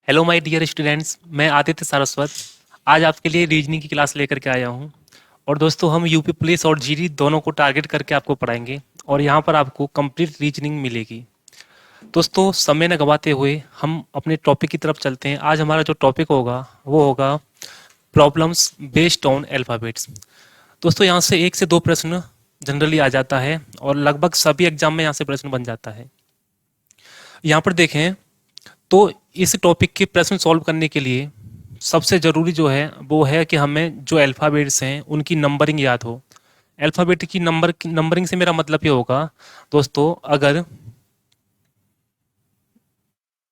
Hello my dear students, मैं आदित्य सारस्वत आज आपके लिए रीजनिंग की क्लास लेकर के आया हूँ। और दोस्तों, हम यूपी पुलिस और जीडी दोनों को टारगेट करके आपको पढ़ाएंगे और यहाँ पर आपको कंप्लीट रीजनिंग मिलेगी। दोस्तों, समय न गवाते हुए हम अपने टॉपिक की तरफ चलते हैं। आज हमारा जो टॉपिक होगा वो होगा प्रॉब्लम्स बेस्ड ऑन अल्फ़ाबेट्स। दोस्तों, यहाँ से 1 से 2 प्रश्न जनरली आ जाता है और लगभग सभी एग्जाम में यहाँ से प्रश्न बन जाता है। यहाँ पर देखें तो इस टॉपिक के प्रश्न सॉल्व करने के लिए सबसे ज़रूरी जो है वो है कि हमें जो अल्फ़ाबेट्स हैं उनकी नंबरिंग याद हो। अल्फ़ाबेट की नंबरिंग से मेरा मतलब ये होगा दोस्तों, अगर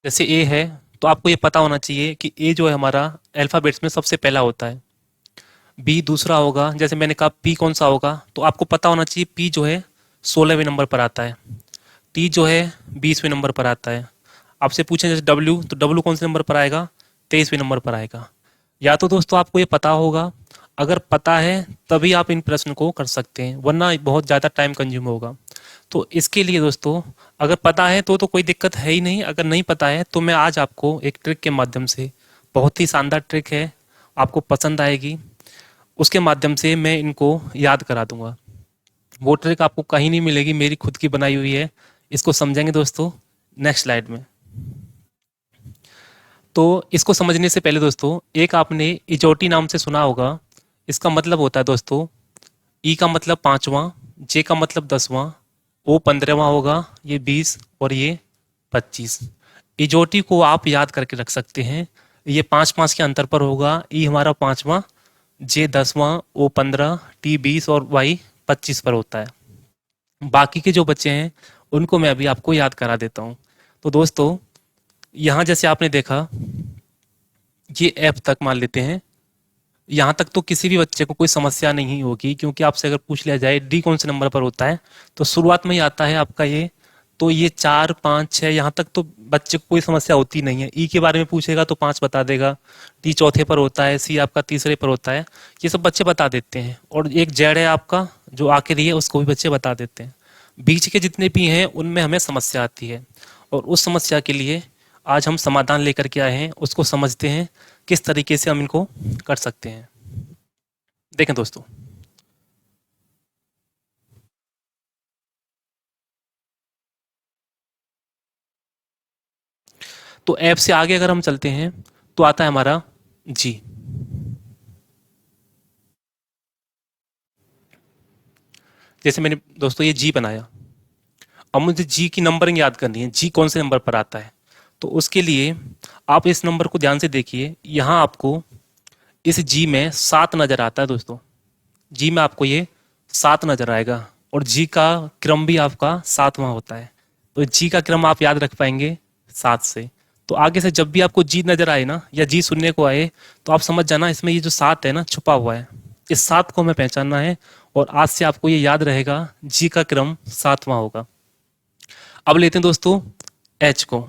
जैसे ए है तो आपको ये पता होना चाहिए कि ए जो है हमारा अल्फ़ाबेट्स में सबसे पहला होता है। बी दूसरा होगा, जैसे मैंने कहा पी कौन सा होगा, तो आपको पता होना चाहिए पी जो है 16वें नंबर पर आता है। टी जो है 20वें नंबर पर आता है। आपसे पूछें जैसे डब्ल्यू, तो डब्ल्यू कौन से नंबर पर आएगा, 23वें नंबर पर आएगा। या तो दोस्तों आपको ये पता होगा, अगर पता है तभी आप इन प्रश्न को कर सकते हैं, वरना बहुत ज़्यादा टाइम कंज्यूम होगा। तो इसके लिए दोस्तों, अगर पता है तो कोई दिक्कत है ही नहीं। अगर नहीं पता है तो मैं आज आपको एक ट्रिक के माध्यम से, बहुत ही शानदार ट्रिक है, आपको पसंद आएगी, उसके माध्यम से मैं इनको याद करा दूंगा। वो ट्रिक आपको कहीं नहीं मिलेगी, मेरी खुद की बनाई हुई है। इसको समझेंगे दोस्तों नेक्स्ट स्लाइड में। तो इसको समझने से पहले दोस्तों, एक आपने इजोटी नाम से सुना होगा। इसका मतलब होता है दोस्तों, ई का मतलब 5वां, जे का मतलब 10वां, ओ 15वां होगा, ये 20 और ये 25। इजोटी को आप याद करके रख सकते हैं। ये 5-5 के अंतर पर होगा। ई हमारा 5वां, जे 10वां, ओ 15, टी 20 और वाई 25 पर होता है। बाकी के जो बच्चे हैं उनको मैं अभी आपको याद करा देता हूँ। तो दोस्तों, यहाँ जैसे आपने देखा, ये एफ तक मान लेते हैं। यहाँ तक तो किसी भी बच्चे को कोई समस्या नहीं होगी, क्योंकि आपसे अगर पूछ लिया जाए डी कौन से नंबर पर होता है, तो शुरुआत में ही आता है आपका ये। तो ये 4, 5, 6 यहाँ तक तो बच्चे को कोई समस्या होती नहीं है। ई के बारे में पूछेगा तो 5 बता देगा, डी चौथे पर होता है, सी आपका तीसरे पर होता है, ये सब बच्चे बता देते हैं। और एक जेड है आपका जो आखिरी है, उसको भी बच्चे बता देते हैं। बीच के जितने भी हैं उनमें हमें समस्या आती है, और उस समस्या के लिए आज हम समाधान लेकर के आए हैं। उसको समझते हैं किस तरीके से हम इनको कर सकते हैं। देखें दोस्तों, तो एफ से आगे अगर हम चलते हैं तो आता है हमारा जी। जैसे मैंने दोस्तों ये जी बनाया, अब मुझे जी की नंबरिंग याद करनी है, जी कौन से नंबर पर आता है। तो उसके लिए आप इस नंबर को ध्यान से देखिए। यहाँ आपको इस जी में 7 नजर आता है दोस्तों। जी में आपको ये 7 नजर आएगा, और जी का क्रम भी आपका 7वां होता है। तो जी का क्रम आप याद रख पाएंगे 7 से। तो आगे से जब भी आपको जी नजर आए ना, या जी सुनने को आए, तो आप समझ जाना इसमें ये जो 7 है ना छुपा हुआ है, इस 7 को हमें पहचानना है। और आज से आपको ये याद रहेगा, जी का क्रम 7वां होगा। अब लेते हैं दोस्तों एच को।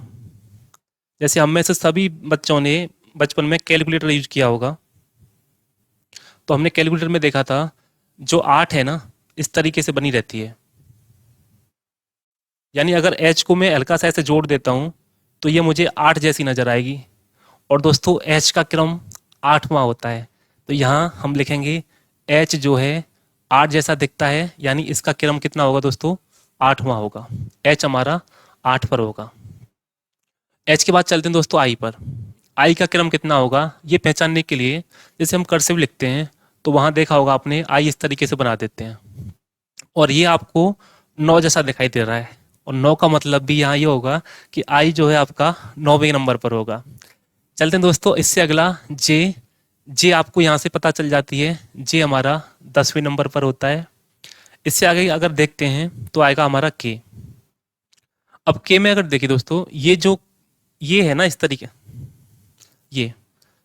जैसे हम में से सभी बच्चों ने बचपन में कैलकुलेटर यूज किया होगा, तो हमने कैलकुलेटर में देखा था जो 8 है ना, इस तरीके से बनी रहती है। यानी अगर एच को मैं हल्का सा ऐसे जोड़ देता हूं तो ये मुझे 8 जैसी नजर आएगी। और दोस्तों एच का क्रम 8वां होता है। तो यहाँ हम लिखेंगे एच जो है 8 जैसा दिखता है, यानी इसका क्रम कितना होगा दोस्तों, 8वां होगा। एच हमारा 8 पर होगा। एच के बाद चलते हैं दोस्तों आई पर। आई का क्रम कितना होगा ये पहचानने के लिए, जैसे हम कर्सिव लिखते हैं तो वहां देखा होगा आपने, आई इस तरीके से बना देते हैं, और ये आपको 9 जैसा दिखाई दे रहा है। और 9 का मतलब भी यहाँ ये होगा कि आई जो है आपका 9वें नंबर पर होगा। चलते हैं दोस्तों इससे अगला जे। जे आपको यहाँ से पता चल जाती है, जे हमारा 10वें नंबर पर होता है। इससे आगे अगर देखते हैं तो आएगा हमारा के। अब के में अगर देखिए दोस्तों, ये जो ये है ना इस तरीके, ये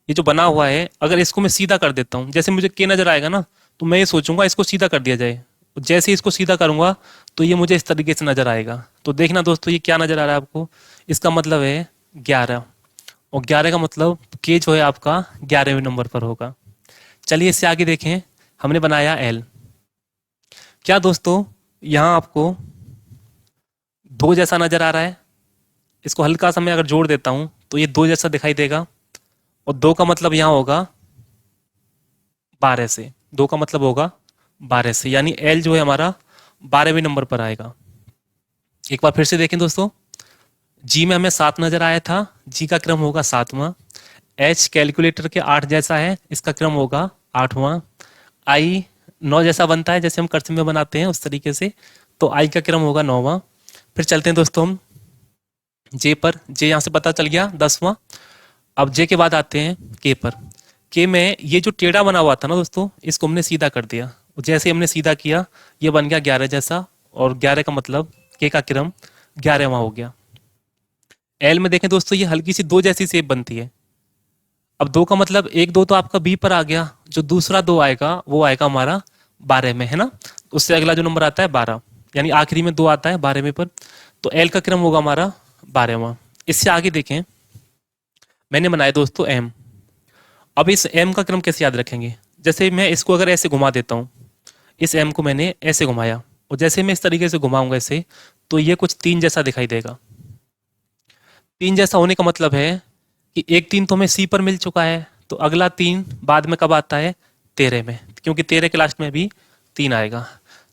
जो बना हुआ है, अगर इसको मैं सीधा कर देता हूँ, जैसे मुझे के नजर आएगा ना, तो मैं ये सोचूंगा इसको सीधा कर दिया जाए। जैसे ही इसको सीधा करूंगा तो ये मुझे इस तरीके से नजर आएगा। तो देखना दोस्तों ये क्या नजर आ रहा है आपको, इसका मतलब है 11। और 11 का मतलब के जो है आपका 11वें नंबर पर होगा। चलिए इससे आगे देखें, हमने बनाया एल। क्या दोस्तों यहाँ आपको 2 जैसा नजर आ रहा है, इसको हल्का सा मैं अगर जोड़ देता हूं तो ये 2 जैसा दिखाई देगा, और 2 का मतलब यहाँ होगा 12 से, 2 का मतलब होगा 12 से, यानी एल जो है हमारा 12वें नंबर पर आएगा। एक बार फिर से देखें दोस्तों, जी में हमें 7 नजर आया था, जी का क्रम होगा 7वां। एच कैलकुलेटर के 8 जैसा है, इसका क्रम होगा 8वां। आई 9 जैसा बनता है, जैसे हम कर्सिव में बनाते हैं उस तरीके से, तो आई का क्रम होगा 9वां। फिर चलते हैं दोस्तों हम जे पर, जे यहाँ से पता चल गया 10वां। अब जे के बाद आते हैं के पर। के में ये जो टेढ़ा बना हुआ था ना दोस्तों, इसको हमने सीधा कर दिया, जैसे ही हमने सीधा किया ये बन गया 11 जैसा, और 11 का मतलब के का क्रम 11वां हो गया। एल में देखें दोस्तों, ये हल्की सी 2 जैसी शेप बनती है। अब 2 का मतलब 1 2 तो आपका बी पर आ गया, जो दूसरा 2 आएगा वो आएगा हमारा 12 में, है ना। उससे अगला जो नंबर आता है 12, यानी आखिरी में 2 आता है 12वें पर, तो एल का क्रम होगा हमारा 12वां। इससे आगे देखें, मैंने बनाया दोस्तों एम। अब इस एम का क्रम कैसे याद रखेंगे, जैसे मैं इसको अगर ऐसे घुमा देता हूँ, इस एम को मैंने ऐसे घुमाया, और जैसे मैं इस तरीके से घुमाऊंगा ऐसे, तो ये कुछ 3 जैसा दिखाई देगा। 3 जैसा होने का मतलब है कि एक 3 तो हमें सी पर मिल चुका है, तो अगला 3 बाद में कब आता है, 13 में, क्योंकि 13 के लास्ट में भी 3 आएगा।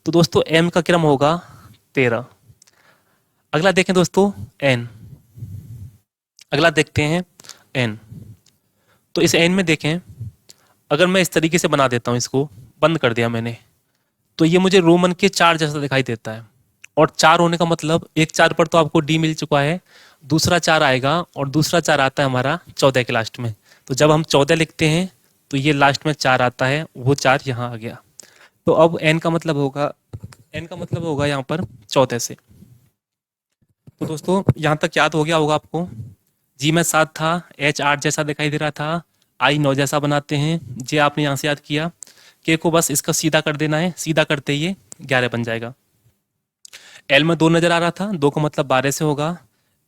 तो दोस्तों एम का क्रम होगा 13। अगला देखें दोस्तों एन, अगला देखते हैं एन। तो इस एन में देखें, अगर मैं इस तरीके से बना देता हूँ, इसको बंद कर दिया मैंने, तो ये मुझे रोमन के 4 जैसा दिखाई देता है। और 4 होने का मतलब, एक 4 पर तो आपको डी मिल चुका है, दूसरा 4 आएगा, और दूसरा 4 आता है हमारा 14 के लास्ट में। तो जब हम 14 लिखते हैं तो ये लास्ट में 4 आता है, वो 4 यहाँ आ गया। तो अब एन का मतलब होगा, एन का मतलब होगा यहाँ पर 14 से। तो दोस्तों यहाँ तक याद हो गया होगा आपको। जी में 7 था, एच 8 जैसा दिखाई दे रहा था, आई 9 जैसा बनाते हैं, जे आपने यहाँ से याद किया, के को बस इसका सीधा कर देना है, सीधा करते ही ये 11 बन जाएगा। एल में 2 नजर आ रहा था, 2 का मतलब 12 से होगा।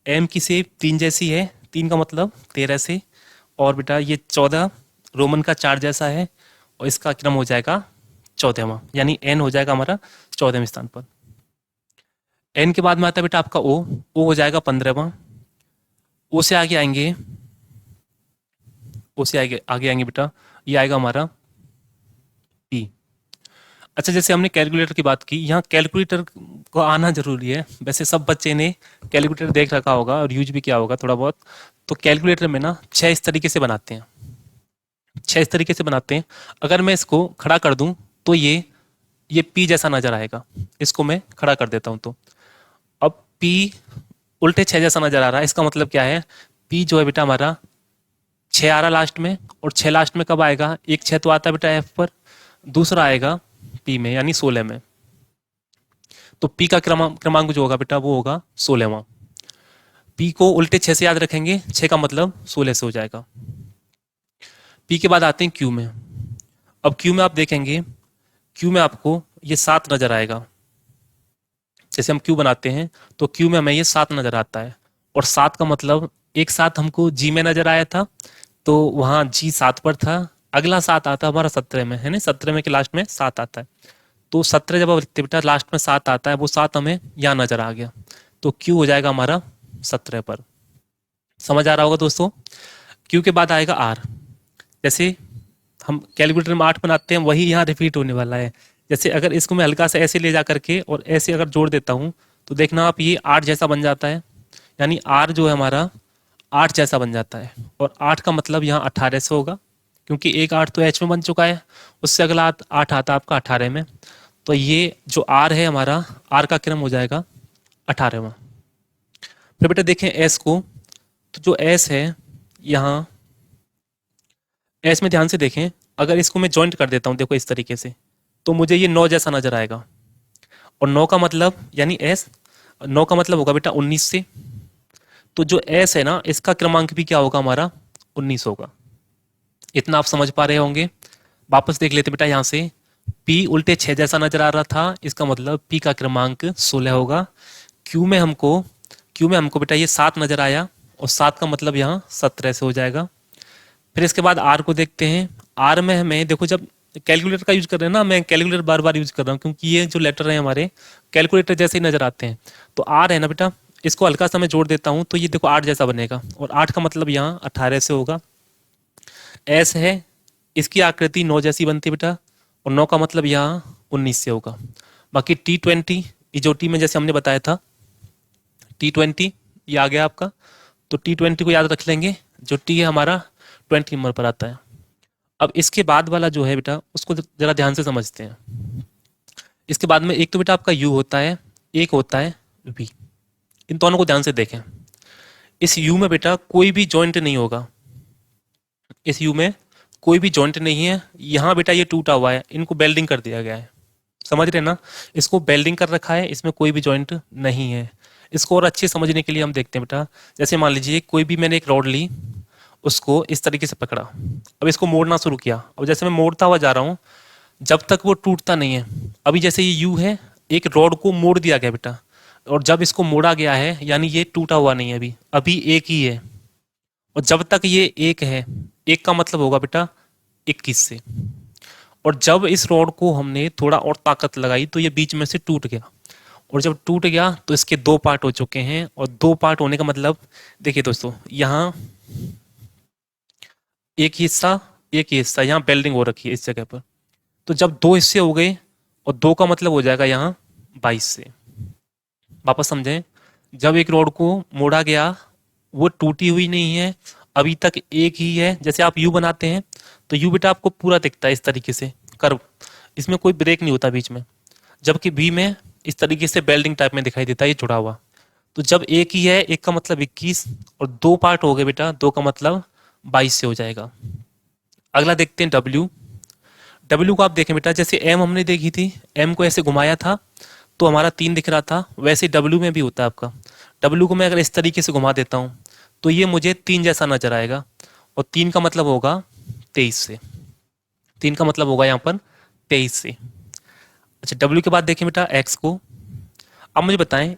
एम की शेप 3 जैसी है, 3 का मतलब 13 से, और बेटा ये 14 रोमन का 4 जैसा है, और इसका क्रम हो जाएगा 14वां, यानी एन हो जाएगा हमारा 14वें स्थान पर। एन के बाद में आता है बेटा आपका ओ हो जाएगा 15वां। ओ से आगे आएंगे, ओ से आगे आगे आएंगे बेटा, ये आएगा हमारा पी। अच्छा, जैसे हमने कैलकुलेटर की बात की, यहाँ कैलकुलेटर को आना जरूरी है। वैसे सब बच्चे ने कैलकुलेटर देख रखा होगा और यूज भी किया होगा थोड़ा बहुत। तो कैलकुलेटर में ना 6 इस तरीके से बनाते हैं, 6 इस तरीके से बनाते हैं। अगर मैं इसको खड़ा कर दूं तो ये पी जैसा नजर आएगा। इसको मैं खड़ा कर देता हूं तो अब पी उल्टे 6 जैसा नजर आ रहा है। इसका मतलब क्या है, पी जो है बेटा हमारा 6 आ रहा लास्ट में, और 6 लास्ट में कब आएगा, एक 6 तो आता है बेटा एफ पर, दूसरा आएगा पी में, यानी 16 में। तो पी का क्रमांक जो होगा बेटा वो होगा 16वां। पी को उल्टे 6 से याद रखेंगे, 6 का मतलब 16 से हो जाएगा। पी के बाद आते हैं क्यू में। अब क्यू में आप देखेंगे, क्यू में आपको ये 7 नजर आएगा। जैसे हम क्यू बनाते हैं तो क्यू में हमें ये 7 नजर आता है, और 7 का मतलब एक 7 हमको जी में नजर आया था, तो वहां जी 7 पर था। अगला 7 आता है हमारा 17 में, है ना, 17 में के लास्ट में 7 आता है। तो 17 जब बेटा लास्ट में 7 आता है, वो 7 हमें यहाँ नजर आ गया, तो क्यू हो जाएगा हमारा 17 पर। समझ आ रहा होगा दोस्तों। क्यू के बाद आएगा आर। जैसे हम कैलकुलेटर में 8 बनाते हैं, वही यहाँ रिपीट होने वाला है। जैसे अगर इसको मैं हल्का सा ऐसे ले जा करके और ऐसे अगर जोड़ देता हूँ, तो देखना आप ये 8 जैसा बन जाता है, यानी आर जो है हमारा 8 जैसा बन जाता है। और 8 का मतलब यहाँ 18 से होगा, क्योंकि एक 8 तो एच में बन चुका है, उससे अगला 8 आता है आपका 18 में। तो ये जो आर है हमारा, आर का क्रम हो जाएगा 18वां। फिर बेटा देखें एस को, तो जो एस है यहाँ, एस में ध्यान से देखें, अगर इसको मैं जॉइंट कर देता हूँ देखो इस तरीके से, तो मुझे ये 9 जैसा नजर आएगा। और 9 का मतलब यानी एस, 9 का मतलब होगा बेटा 19 से। तो जो एस है ना, इसका क्रमांक भी क्या होगा हमारा 19 होगा। इतना आप समझ पा रहे होंगे। वापस देख लेते बेटा यहाँ से, पी उल्टे 6 जैसा नजर आ रहा था, इसका मतलब पी का क्रमांक 16 होगा। क्यू में हमको बेटा ये 7 नजर आया, और 7 का मतलब यहाँ 17 से हो जाएगा। फिर इसके बाद आर को देखते हैं। आर में हमें देखो, जब कैलकुलेटर का यूज कर रहे हैं ना, मैं कैलकुलेटर बार बार यूज कर रहा हूँ, क्योंकि ये जो लेटर है हमारे कैलकुलेटर जैसे ही नजर आते हैं। तो आर है ना बेटा, इसको हल्का सा मैं जोड़ देता हूँ तो ये देखो 8 जैसा बनेगा, और 8 का मतलब यहाँ 18 से होगा। एस है, इसकी आकृति 9 जैसी बनती है बेटा, और 9 का मतलब यहाँ 19 से होगा। बाकी T20 इजोटी में जैसे हमने बताया था, T20 ये आ गया आपका, तो T20 को याद रख लेंगे, जो T है हमारा 20 नंबर पर आता है। अब इसके बाद वाला जो है बेटा, उसको जरा ध्यान से समझते हैं। इसके बाद में एक तो बेटा आपका U होता है, एक होता है V। इन दोनों को ध्यान से देखें। इस U में बेटा कोई भी जॉइंट नहीं होगा, इस U में कोई भी जॉइंट नहीं है। यहाँ बेटा ये टूटा हुआ है, इनको बेल्डिंग कर दिया गया है, समझ रहे ना, इसको बेल्डिंग कर रखा है, इसमें कोई भी जॉइंट नहीं है। इसको और अच्छे समझने के लिए हम देखते हैं बेटा, जैसे मान लीजिए कोई भी मैंने एक रॉड ली, उसको इस तरीके से पकड़ा, अब इसको मोड़ना शुरू किया, अब जैसे मैं मोड़ता हुआ जा रहा हूँ, जब तक वो टूटता नहीं है। अभी जैसे ये यू है, एक रॉड को मोड़ दिया गया बेटा, और जब इसको मोड़ा गया है यानी ये टूटा हुआ नहीं है, अभी अभी एक ही है, और जब तक ये एक है, एक का मतलब होगा बेटा 21 से, और जब इस रॉड को हमने थोड़ा और ताकत लगाई तो ये बीच में से टूट गया, और जब टूट गया तो इसके दो पार्ट हो चुके हैं, और दो पार्ट होने का मतलब देखिए दोस्तों, यहाँ एक ही हिस्सा यहाँ बेल्डिंग हो रखी है इस जगह पर, तो जब दो हिस्से हो गए, और दो का मतलब हो जाएगा यहाँ 22 से। वापस समझें, जब एक रॉड को मोड़ा गया, वो टूटी हुई नहीं है, अभी तक एक ही है। जैसे आप यू बनाते हैं तो यू बेटा आपको पूरा दिखता है इस तरीके से कर्व, इसमें कोई ब्रेक नहीं होता बीच में, जबकि बी में इस तरीके से बेल्डिंग टाइप में दिखाई देता है, ये जुड़ा हुआ। तो जब एक ही है, एक का मतलब 21, और दो पार्ट हो गए बेटा, दो का मतलब 22 से हो जाएगा। अगला देखते हैं डब्ल्यू। डब्ल्यू को आप देखें बेटा, जैसे एम हमने देखी थी, एम को ऐसे घुमाया था तो हमारा 3 दिख रहा था, वैसे डब्ल्यू में भी होता है आपका। डब्ल्यू को मैं अगर इस तरीके से घुमा देता हूँ तो ये मुझे 3 जैसा नजर आएगा, और 3 का मतलब होगा 23 से, 3 का मतलब होगा यहाँ पर 23 से। अच्छा, डब्ल्यू के बाद देखें बेटा एक्स को। अब मुझे बताएं,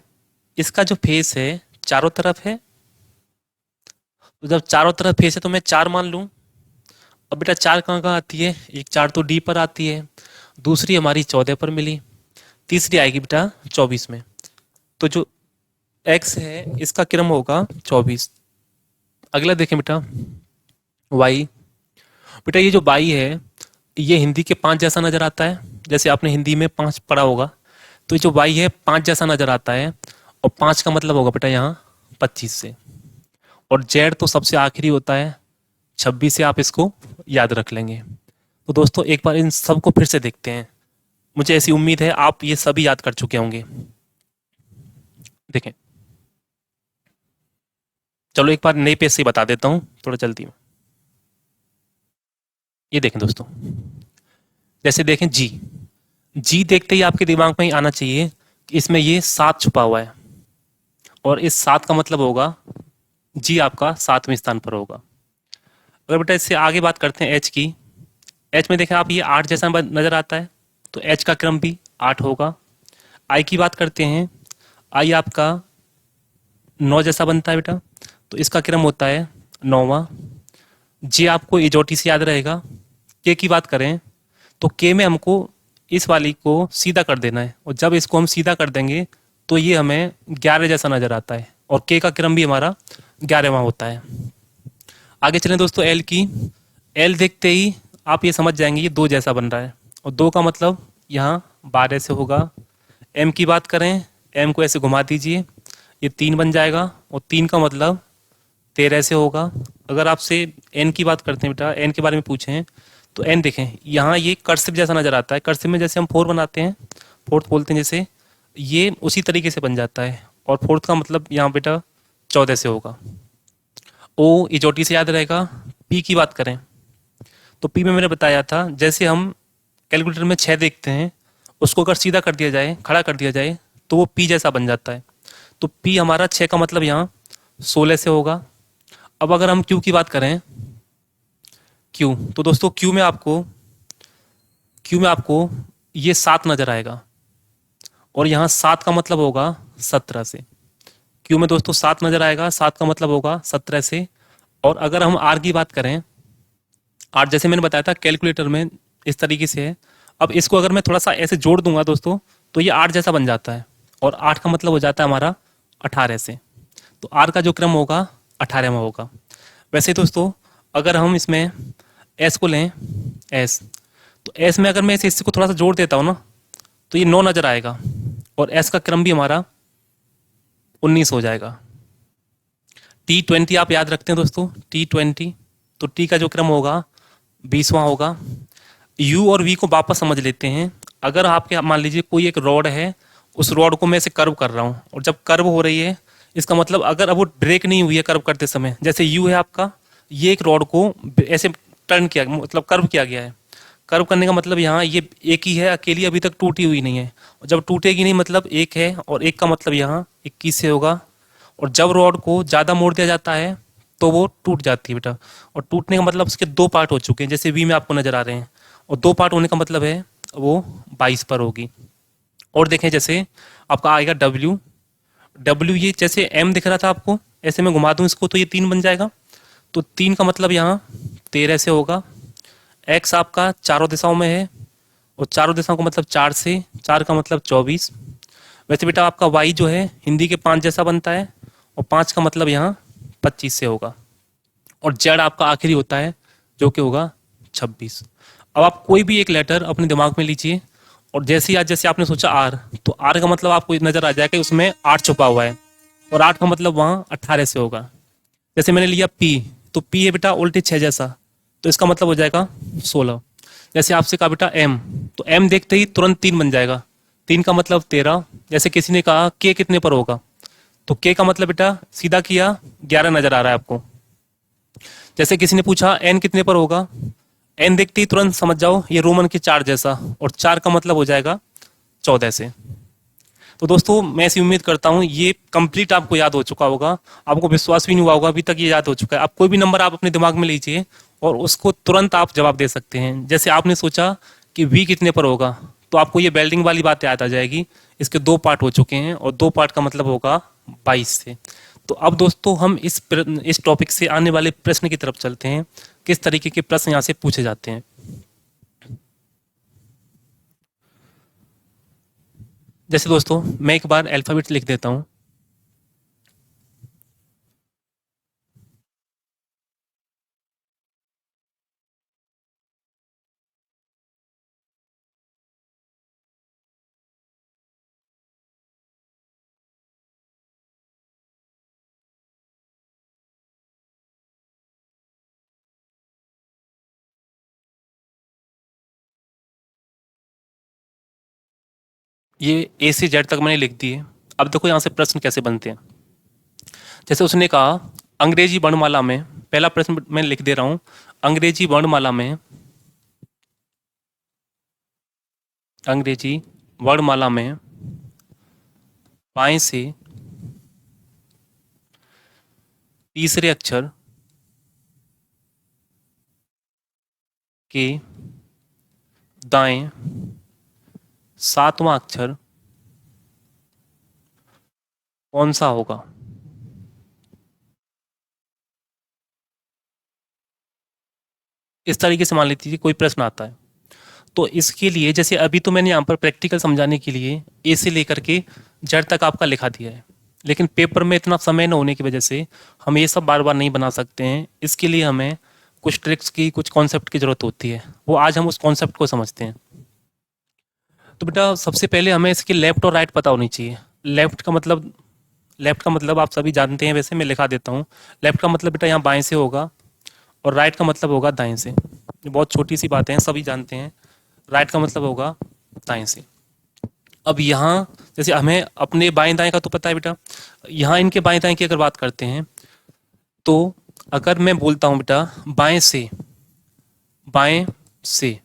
इसका जो फेस है चारों तरफ है, तो जब चारों तरफ फेस है तो मैं 4 मान लूँ। अब बेटा 4 कहाँ कहाँ आती है, एक 4 तो डी पर आती है, दूसरी हमारी 14 पर मिली, तीसरी आएगी बेटा 24 में। तो जो x है इसका क्रम होगा 24। अगला देखें बेटा y। बेटा ये जो y है, ये हिंदी के 5 जैसा नजर आता है, जैसे आपने हिंदी में 5 पढ़ा होगा, तो ये जो y है 5 जैसा नजर आता है, और 5 का मतलब होगा बेटा यहाँ 25 से, और z तो सबसे आखिरी होता है 26 से, आप इसको याद रख लेंगे। तो दोस्तों एक बार इन सबको फिर से देखते हैं, मुझे ऐसी उम्मीद है आप ये सभी याद कर चुके होंगे। देखें, चलो एक बार नए पेज से बता देता हूं थोड़ा जल्दी में। ये देखें दोस्तों, जैसे देखें जी, जी देखते ही आपके दिमाग में ही आना चाहिए कि इसमें ये 7 छुपा हुआ है, और इस 7 का मतलब होगा जी आपका 7वें स्थान पर होगा। अगर बेटा इससे आगे बात करते हैं एच की, एच में देखें आप, ये 8 जैसा नजर आता है, तो एच का क्रम भी 8 होगा। आई की बात करते हैं, आई आपका 9 जैसा बनता है बेटा, तो इसका क्रम होता है 9वां। जे आपको इजोटी से याद रहेगा। के की बात करें तो के में हमको इस वाली को सीधा कर देना है, और जब इसको हम सीधा कर देंगे तो ये हमें 11 जैसा नजर आता है, और के का क्रम भी हमारा 11वां होता है। आगे चलें दोस्तों एल की। एल देखते ही आप ये समझ जाएंगे ये 2 जैसा बन रहा है, और 2 का मतलब यहाँ 12 से होगा। एम की बात करें, एम को ऐसे घुमा दीजिए, ये 3 बन जाएगा, और 3 का मतलब 13 से होगा। अगर आपसे एन की बात करते हैं बेटा, एन के बारे में पूछें तो एन देखें, यहाँ ये कर्सिव जैसा नजर आता है, कर्सिव में जैसे हम 4 बनाते हैं, फोर्थ बोलते हैं जैसे, ये उसी तरीके से बन जाता है, और फोर्थ का मतलब यहाँ बेटा 14 से होगा। ओ इजोटी से याद रहेगा। पी की बात करें तो पी में मैंने बताया था, जैसे हम कैलकुलेटर में 6 देखते हैं, उसको अगर सीधा कर दिया जाए, खड़ा कर दिया जाए, तो वो पी जैसा बन जाता है। तो पी हमारा 6 का मतलब यहाँ 16 से होगा। अब अगर हम क्यू की बात करें, क्यू, तो दोस्तों क्यू में आपको ये 7 नजर आएगा, और यहाँ 7 का मतलब होगा 17 से। क्यू में दोस्तों 7 नजर आएगा, 7 का मतलब होगा 17 से। और अगर हम आर की बात करें, आर जैसे मैंने बताया था कैलकुलेटर में इस तरीके से है। अब इसको अगर मैं थोड़ा सा ऐसे जोड़ दूंगा दोस्तों, तो ये 8 जैसा बन जाता है, और 8 का मतलब हो जाता है हमारा 18 से। तो आर का जो क्रम होगा 18वां होगा। वैसे दोस्तों अगर हम इसमें एस को लें, एस, तो एस में अगर मैं इस हिस्से को थोड़ा सा जोड़ देता हूँ ना तो ये 9 नजर आएगा और एस का क्रम भी हमारा 19 हो जाएगा। T20 आप याद रखते हैं दोस्तों, T20, तो टी का जो क्रम होगा 20वां होगा। यू और वी को वापस समझ लेते हैं। अगर आपके मान लीजिए कोई एक रॉड है, उस रॉड को मैं ऐसे कर्व कर रहा हूँ और जब कर्व हो रही है, इसका मतलब अगर अब वो ब्रेक नहीं हुई है कर्व करते समय, जैसे यू है आपका, ये एक रॉड को ऐसे टर्न किया, मतलब कर्व किया गया है। कर्व करने का मतलब यहाँ ये एक ही है अकेली, अभी तक टूटी हुई नहीं है। और जब टूटेगी नहीं मतलब एक है, और एक का मतलब यहाँ 21 से होगा। और जब रॉड को ज़्यादा मोड़ दिया जाता है तो वो टूट जाती है बेटा। और टूटने का मतलब उसके दो पार्ट हो चुके हैं, जैसे वी में आपको नजर आ रहे हैं। और दो पार्ट होने का मतलब है वो 22 पर होगी। और देखें जैसे आपका आएगा डब्ल्यू, डब्ल्यू ये जैसे एम दिख रहा था आपको, ऐसे मैं घुमा दूं इसको तो ये 3 बन जाएगा। तो 3 का मतलब यहाँ 13 से होगा। एक्स आपका चारों दिशाओं में है और चारों दिशाओं का मतलब 4 से, 4 का मतलब 24। वैसे बेटा आपका वाई जो है हिंदी के 5 जैसा बनता है और 5 का मतलब यहाँ 25 से होगा। और जेड आपका आखिरी होता है जो कि होगा 26। अब आप कोई भी एक लेटर अपने दिमाग में लीजिए और जैसे ही आज जैसे आपने सोचा आर, तो आर का मतलब आपको नजर आ जाएगा उसमें 8 छुपा हुआ है और 8 का मतलब वहाँ 18 से होगा। जैसे मैंने लिया पी, तो पी है बेटा उल्टे 6 जैसा, तो इसका मतलब हो जाएगा 16। जैसे आपसे कहा बेटा एम, तो एम देखते ही तुरंत 3 बन जाएगा, 3 का मतलब 13। जैसे किसी ने कहा के कितने पर होगा, तो के का मतलब बेटा सीधा किया 11 नजर आ रहा है आपको। जैसे किसी ने पूछा एन कितने पर होगा, एन देखते ही तुरंत समझ जाओ ये रोमन के 4 जैसा, और 4 का मतलब हो जाएगा 14 से। तो दोस्तों मैं ऐसी उम्मीद करता हूँ ये कंप्लीट आपको याद हो चुका होगा, आपको विश्वास भी नहीं हुआ होगा अभी तक ये याद हो चुका है। आप कोई भी नंबर आप अपने दिमाग में लीजिए और उसको तुरंत आप जवाब दे सकते हैं। जैसे आपने सोचा कि वी कितने पर होगा, तो आपको ये वेल्डिंग वाली बात याद आ जाएगी। इसके 2 पार्ट हो चुके हैं और 2 पार्ट का मतलब होगा 22 से। तो अब दोस्तों हम इस टॉपिक से आने वाले प्रश्न की तरफ चलते हैं, किस तरीके के प्रश्न यहाँ से पूछे जाते हैं। जैसे दोस्तों मैं एक बार अल्फाबेट लिख देता हूँ। ये ए से जेड तक मैंने लिख दी है। अब देखो यहाँ से प्रश्न कैसे बनते हैं। जैसे उसने कहा अंग्रेजी वर्णमाला में, पहला प्रश्न मैं लिख दे रहा हूँ, अंग्रेजी वर्णमाला में, अंग्रेजी वर्णमाला में बाएं से तीसरे अक्षर के दाएं सातवां अक्षर कौन सा होगा। इस तरीके से मान लीजिए कोई प्रश्न आता है, तो इसके लिए जैसे अभी तो मैंने यहाँ पर प्रैक्टिकल समझाने के लिए ए से लेकर के जेड तक आपका लिखा दिया है, लेकिन पेपर में इतना समय न होने की वजह से हम ये सब बार बार नहीं बना सकते हैं। इसके लिए हमें कुछ ट्रिक्स की, कुछ कॉन्सेप्ट की जरूरत होती है, वो आज हम उस कॉन्सेप्ट को समझते हैं। तो बेटा सबसे पहले हमें इसके लेफ्ट और राइट पता होनी चाहिए। लेफ्ट का मतलब आप सभी जानते हैं, वैसे मैं लिखा देता हूँ। लेफ्ट का मतलब बेटा यहाँ बाएं से होगा और राइट का मतलब होगा दाएं से। ये बहुत छोटी सी बात है, सभी जानते हैं। राइट का मतलब होगा दाएं से। अब यहाँ जैसे हमें अपने बाएं दाएं का तो पता है बेटा, यहाँ इनके बाएं दाएं की अगर बात करते हैं तो अगर मैं बोलता हूं बेटा बाएं से, बाएं से,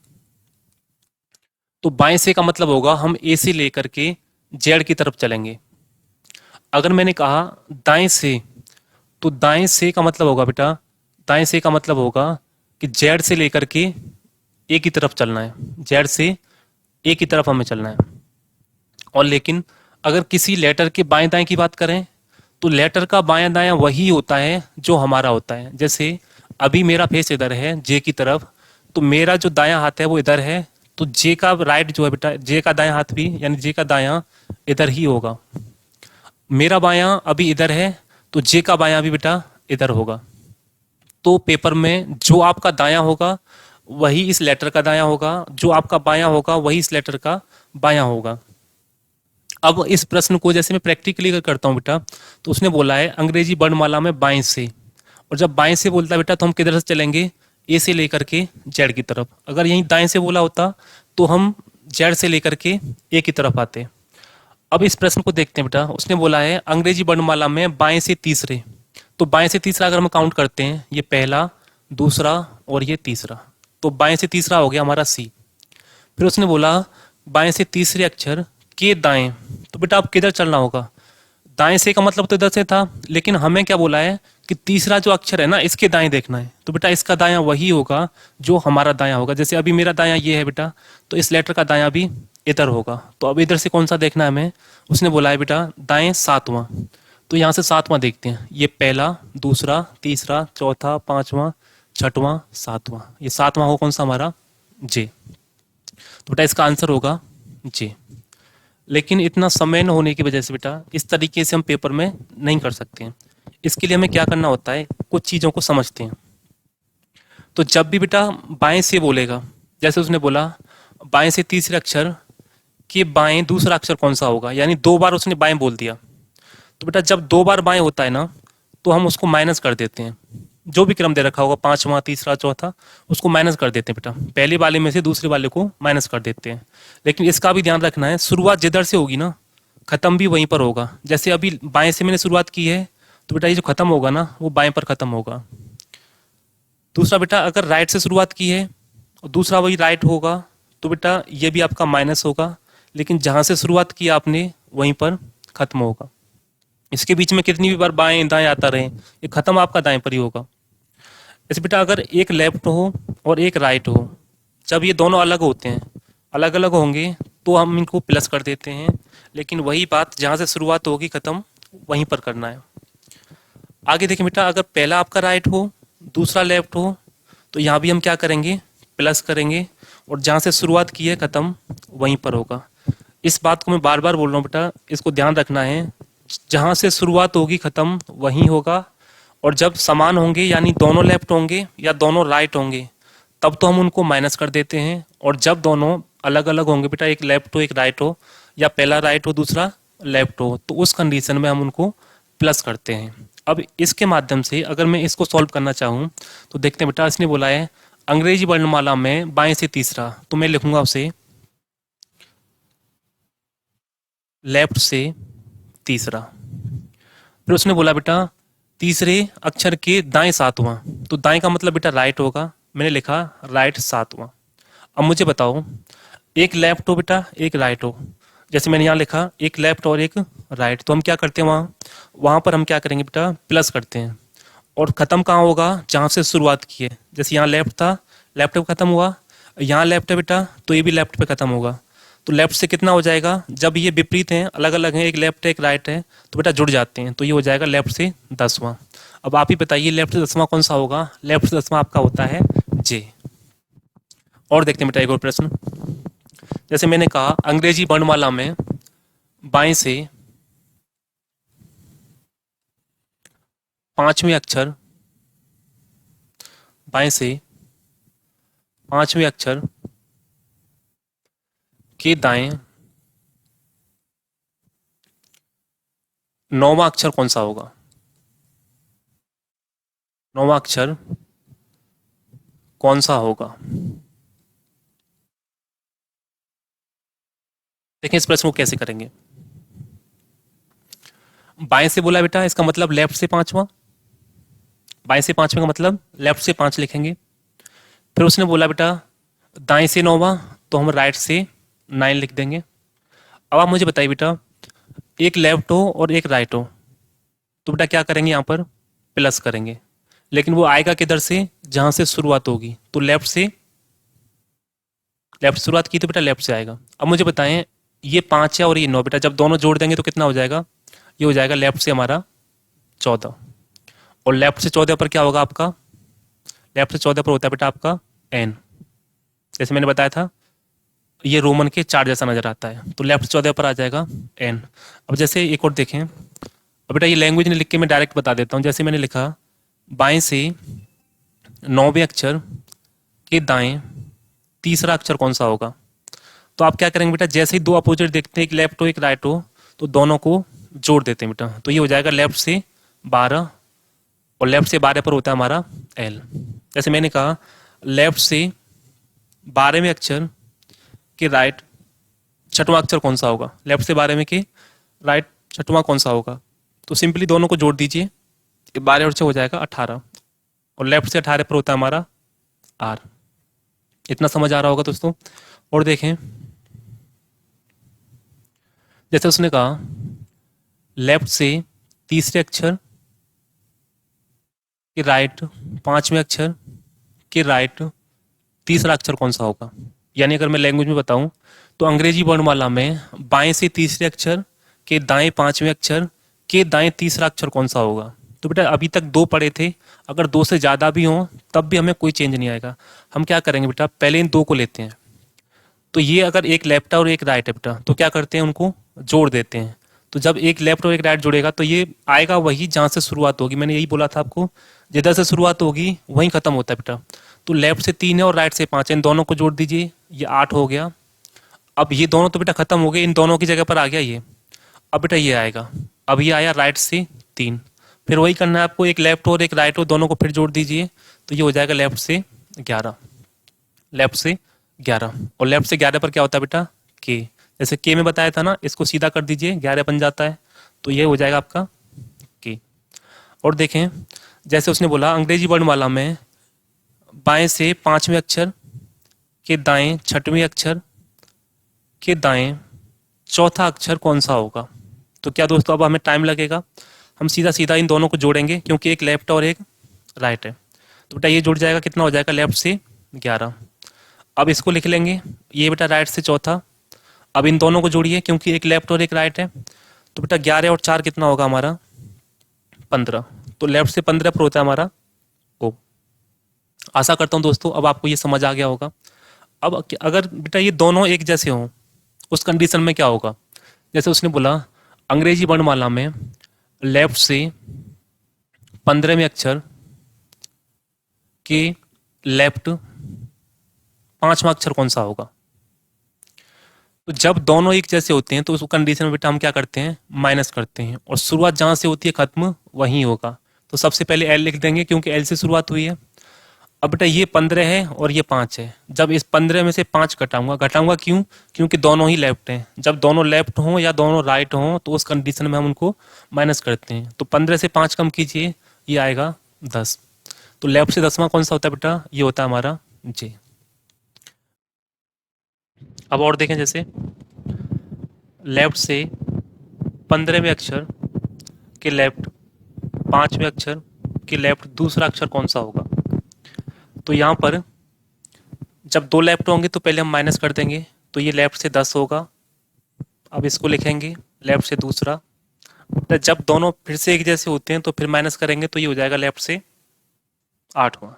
तो बाएं से का मतलब होगा हम ए से लेकर के जेड की तरफ चलेंगे। अगर मैंने कहा दाएं से, तो दाएं से का मतलब होगा बेटा, दाएं से का मतलब होगा कि जेड से लेकर के ए की तरफ चलना है, जेड से ए की तरफ हमें चलना है। और लेकिन अगर किसी लेटर के बाएं दाएं की बात करें तो लेटर का बायां दायां वही होता है जो हमारा होता है। जैसे अभी मेरा फेस इधर है जे की तरफ, तो मेरा जो दायां हाथ है वो इधर है, तो जे का राइट जो है बेटा, जे का दायां हाथ भी यानी जे का दायां इधर ही होगा। मेरा बायां अभी इधर है, तो जे का बायां भी बेटा इधर होगा। तो पेपर में जो आपका दायां होगा वही इस लेटर का दायां होगा, जो आपका बायां होगा वही इस लेटर का बायां होगा। अब इस प्रश्न को जैसे मैं प्रैक्टिकली करता हूँ बेटा, तो उसने बोला है अंग्रेजी वर्णमाला में बाएं से, और जब बाएं से बोलता है बेटा तो हम किधर से चलेंगे, ए से लेकर के जेड की तरफ। अगर यहीं दाएं से बोला होता तो हम जेड से लेकर के ए की तरफ आते। अब इस प्रश्न को देखते हैं बेटा, उसने बोला है अंग्रेजी वर्णमाला में बाएं से तीसरे। तो बाएं से तीसरा अगर हम काउंट करते हैं, ये पहला, दूसरा और ये तीसरा, तो बाएं से तीसरा हो गया हमारा सी। फिर उसने बोला बाएं से तीसरे अक्षर के दाएं, तो बेटा अब किधर चलना होगा, दाएं से का मतलब तो इधर से था, लेकिन हमें क्या बोला है कि तीसरा जो अक्षर है ना इसके दाएं देखना है। तो बेटा इसका दायां वही होगा जो हमारा दायां होगा। जैसे अभी मेरा दायां ये है बेटा, तो इस लेटर का दायां भी इधर होगा। तो अब इधर से कौन सा देखना है हमें, उसने बोला है बेटा दाएं सातवां। तो यहाँ से सातवां देखते हैं, ये पहला, दूसरा, तीसरा, चौथा, पांचवा, छठवां, सातवां, ये सातवां हो कौन सा हमारा, जे। तो बेटा इसका आंसर होगा जे। लेकिन इतना समय न होने की वजह से बेटा इस तरीके से हम पेपर में नहीं कर सकते हैं। इसके लिए हमें क्या करना होता है, कुछ चीज़ों को समझते हैं। तो जब भी बेटा बाएं से बोलेगा, जैसे उसने बोला बाएं से तीसरे अक्षर के बाएं दूसरा अक्षर कौन सा होगा, यानी दो बार उसने बाएं बोल दिया। तो बेटा जब दो बार बाएं होता है ना, तो हम उसको माइनस कर देते हैं। जो भी क्रम दे रखा होगा, पांचवा, तीसरा, चौथा, उसको माइनस कर देते हैं बेटा। पहले वाले में से दूसरे वाले को माइनस कर देते हैं। लेकिन इसका भी ध्यान रखना है, शुरुआत जिधर से होगी ना, खत्म भी वहीं पर होगा। जैसे अभी बाएं से मैंने शुरुआत की है, तो बेटा ये जो खत्म होगा ना वो बाएं पर खत्म होगा। दूसरा बेटा अगर राइट से शुरुआत की है और दूसरा वही राइट होगा, तो बेटा ये भी आपका माइनस होगा, लेकिन जहां से शुरुआत की आपने वहीं पर खत्म होगा। इसके बीच में कितनी भी बार बाएं दाएं आता रहे, ये खत्म आपका दाएं पर ही होगा। ऐसे बेटा अगर एक लेफ्ट हो और एक राइट हो, जब ये दोनों अलग होते हैं, अलग अलग होंगे, तो हम इनको प्लस कर देते हैं। लेकिन वही बात जहाँ से शुरुआत होगी खत्म वहीं पर करना है। आगे देखिए बेटा, अगर पहला आपका राइट हो दूसरा लेफ्ट हो, तो यहाँ भी हम क्या करेंगे, प्लस करेंगे, और जहाँ से शुरुआत की है खत्म वहीं पर होगा। इस बात को मैं बार बार बोल रहा हूँ बेटा, इसको ध्यान रखना है। जहाँ से शुरुआत होगी खत्म वहीं होगा, और जब समान होंगे यानी दोनों लेफ्ट होंगे या दोनों राइट होंगे, तब तो हम उनको माइनस कर देते हैं। और जब दोनों अलग अलग होंगे बेटा, एक लेफ्ट हो एक राइट हो, या पहला राइट हो दूसरा लेफ्ट हो, तो उस कंडीशन में हम उनको प्लस करते हैं। अब इसके माध्यम से अगर मैं इसको सॉल्व करना चाहूँ, तो देखते हैं बेटा, इसने बोला है अंग्रेजी वर्णमाला में बाएं से तीसरा, तो मैं लिखूंगा उसे लेफ्ट से तीसरा। फिर उसने बोला बेटा तीसरे अक्षर के दाएं सातवां, तो दाएं का मतलब बेटा राइट होगा, मैंने लिखा राइट सातवां। अब मुझे बताओ, एक लेफ्ट हो बेटा एक राइट हो, जैसे मैंने यहाँ लिखा एक लेफ्ट और एक राइट, तो हम क्या करते हैं वहाँ वहाँ पर हम क्या करेंगे बेटा, प्लस करते हैं। और ख़त्म कहाँ होगा, जहाँ से शुरुआत की है। जैसे यहाँ लेफ्ट था, लेफ्ट पे ख़त्म हुआ, यहाँ लेफ्ट है बेटा, तो ये भी लेफ्ट पे ख़त्म होगा। तो लेफ्ट से कितना हो जाएगा, जब ये विपरीत हैं अलग अलग हैं, एक लेफ्ट है एक राइट है, तो बेटा जुड़ जाते हैं, तो ये हो जाएगा लेफ्ट से 10वां। अब आप ही बताइए लेफ्ट से 10वां कौन सा होगा, लेफ्ट से 10वां आपका होता है जे। और देखते हैं बेटा एक और प्रश्न। जैसे मैंने कहा अंग्रेजी वर्णमाला में बाएं से पांचवें अक्षर, बाएं से पांचवें अक्षर के दाएं नौवां अक्षर कौन सा होगा, नौवां अक्षर कौन सा होगा। देखें इस प्रश्न को कैसे करेंगे। बाएं से बोला बेटा, इसका मतलब लेफ्ट से पांचवा, बाएं से पांचवें का मतलब लेफ्ट से 5 लिखेंगे। फिर उसने बोला बेटा दाएं से 9वां, तो हम राइट से 9 लिख देंगे। अब आप मुझे बताइए बेटा, एक लेफ्ट हो और एक राइट हो, तो बेटा क्या करेंगे, यहाँ पर प्लस करेंगे। लेकिन वो आएगा किधर से, जहां से शुरुआत होगी, तो लेफ्ट से, लेफ्ट शुरुआत की तो बेटा लेफ्ट से आएगा। अब मुझे बताएं ये 5 है और ये 9 बेटा, जब दोनों जोड़ देंगे तो कितना हो जाएगा, ये हो जाएगा लेफ्ट से हमारा 14। और लेफ्ट से 14 पर क्या होगा आपका, लेफ्ट से 14 पर होता है बेटा आपका एन। जैसे मैंने बताया था ये रोमन के 4 जैसा नजर आता है, तो लेफ्ट 14 पर आ जाएगा एन। अब जैसे एक और देखें, अब बेटा ये लैंग्वेज नहीं लिख के मैं डायरेक्ट बता देता हूँ। जैसे मैंने लिखा बाएं से 9वें अक्षर के दाएं तीसरा अक्षर कौन सा होगा। तो आप क्या करेंगे बेटा, जैसे ही दो अपोजिट देखते हैं, एक लेफ्ट हो एक राइट हो, तो दोनों को जोड़ देते हैं बेटा। तो ये हो जाएगा लेफ्ट से 12 और लेफ्ट से 12 पर होता है हमारा एल। जैसे मैंने कहा लेफ्ट से 12वें अक्षर के राइट छठवां अक्षर कौन सा होगा, लेफ्ट से 12वें के राइट छठवां कौन सा होगा। तो सिंपली दोनों को जोड़ दीजिए, 12 और 6 हो जाएगा 18 और लेफ्ट से 18 पर होता है हमारा आर। इतना समझ आ रहा होगा दोस्तों। और देखें जैसे उसने कहा लेफ्ट से तीसरे अक्षर के राइट पांचवें अक्षर के राइट तीसरा अक्षर कौन सा होगा। यानी अगर मैं लैंग्वेज में बताऊं तो अंग्रेजी वर्णमाला में बाएं से तीसरे अक्षर के दाएं पांचवें अक्षर के दाएं तीसरा अक्षर कौन सा होगा। तो बेटा अभी तक दो पढ़े थे, अगर दो से ज़्यादा भी हों तब भी हमें कोई चेंज नहीं आएगा। हम क्या करेंगे बेटा, पहले इन दो को लेते हैं। तो ये अगर एक लेफ्ट और एक राइट है बेटा, तो क्या करते हैं उनको जोड़ देते हैं। तो जब एक लेफ्ट और एक राइट जुड़ेगा तो ये आएगा वही जहाँ से शुरुआत होगी। मैंने यही बोला था आपको, जिधर से शुरुआत होगी वहीं खत्म होता है बेटा। तो लेफ्ट से 3 है और राइट से 5 है, इन दोनों को जोड़ दीजिए, ये 8 हो गया। अब ये दोनों तो बेटा खत्म हो गए, इन दोनों की जगह पर आ गया ये। अब बेटा ये आएगा, अब ये आया राइट से 3, फिर वही करना है आपको, एक लेफ्ट और एक राइट हो, दोनों को फिर जोड़ दीजिए। तो ये हो जाएगा लेफ्ट से 11, लेफ्ट से 11 और लेफ्ट से 11 पर क्या होता है बेटा के। जैसे के में बताया था ना, इसको सीधा कर दीजिए 11 बन जाता है, तो ये हो जाएगा आपका के। और देखें जैसे उसने बोला अंग्रेजी वर्णमाला में बाएं से पांचवें अक्षर के दाएं छठवें अक्षर के दाएं चौथा अक्षर कौन सा होगा। तो क्या दोस्तों अब हमें टाइम लगेगा, हम सीधा सीधा इन दोनों को जोड़ेंगे क्योंकि एक लेफ्ट और एक राइट है। तो बेटा ये जुड़ जाएगा, कितना हो जाएगा लेफ्ट से 11। अब इसको लिख लेंगे, ये बेटा राइट से चौथा। अब इन दोनों को जोड़िए क्योंकि एक लेफ्ट और एक राइट है। तो बेटा 11 और 4 कितना होगा हमारा 15। तो लेफ्ट से 15 पर होता है हमारा ओ। आशा करता हूँ दोस्तों अब आपको ये समझ आ गया होगा। अब अगर बेटा ये दोनों एक जैसे हों उस कंडीशन में क्या होगा। जैसे उसने बोला अंग्रेजी वर्णमाला में लेफ्ट से 15वें अक्षर के लेफ्ट पांचवा अक्षर कौन सा होगा। तो जब दोनों एक जैसे होते हैं तो उस कंडीशन में बेटा हम क्या करते हैं, माइनस करते हैं और शुरुआत जहां से होती है खत्म वहीं होगा। तो सबसे पहले एल लिख देंगे क्योंकि एल से शुरुआत हुई है। अब बेटा ये 15 है और ये 5 है, जब इस 15 में से 5 घटाऊंगा, घटाऊंगा क्यों, क्योंकि दोनों ही लेफ्ट हैं। जब दोनों लेफ्ट हों या दोनों राइट हों तो उस कंडीशन में हम उनको माइनस करते हैं। तो 15 से 5 कम कीजिए, ये आएगा 10। तो लेफ्ट से 10वां कौन सा होता है बेटा, ये होता है हमारा जे। अब और देखें जैसे लेफ्ट से 15वें अक्षर के लेफ्ट पांचवें अक्षर के लेफ्ट दूसरा अक्षर कौन सा होगा। तो यहाँ पर जब दो लेफ्ट होंगे तो पहले हम माइनस कर देंगे, तो ये लेफ्ट से 10 होगा। अब इसको लिखेंगे लेफ्ट से दूसरा। तो जब दोनों फिर से एक जैसे होते हैं तो फिर माइनस करेंगे, तो ये हो जाएगा लेफ्ट से 8 हुआ।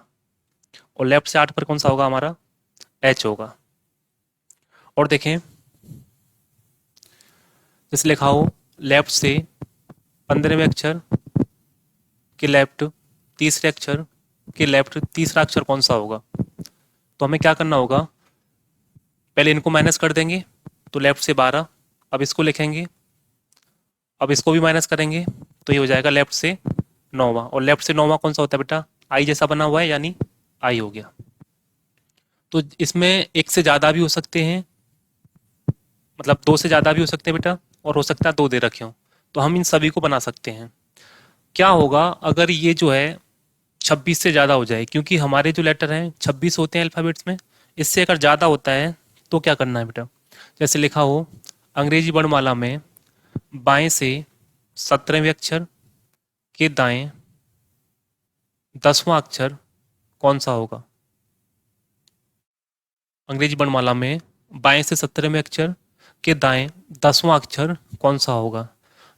और लेफ्ट से 8 पर कौन सा होगा हमारा एच होगा। और देखें जैसे लिखा हो लेफ्ट से 15वें अक्षर के लेफ्ट तीसरे अक्षर के लेफ्ट तीसरा अक्षर कौन सा होगा। तो हमें क्या करना होगा, पहले इनको माइनस कर देंगे, तो लेफ्ट से 12। अब इसको लिखेंगे, अब इसको भी माइनस करेंगे, तो ये हो जाएगा लेफ्ट से 9वां। और लेफ्ट से 9वां कौन सा होता है बेटा, आई जैसा बना हुआ है, यानी आई हो गया। तो इसमें एक से ज़्यादा भी हो सकते हैं, मतलब 2 से ज़्यादा भी हो सकते हैं बेटा, और हो सकता है 2 दे रखे हों। तो हम इन सभी को बना सकते हैं। क्या होगा अगर ये जो है 26 से ज़्यादा हो जाए, क्योंकि हमारे जो लेटर हैं 26 होते हैं अल्फ़ाबेट्स में। इससे अगर ज़्यादा होता है तो क्या करना है बेटा, जैसे लिखा हो अंग्रेजी वर्णमाला में बाएं से 17वें अक्षर के दाएं 10वां अक्षर कौन सा होगा। अंग्रेजी वर्णमाला में बाएं से 17वें अक्षर के दाएं 10वां अक्षर कौन सा होगा।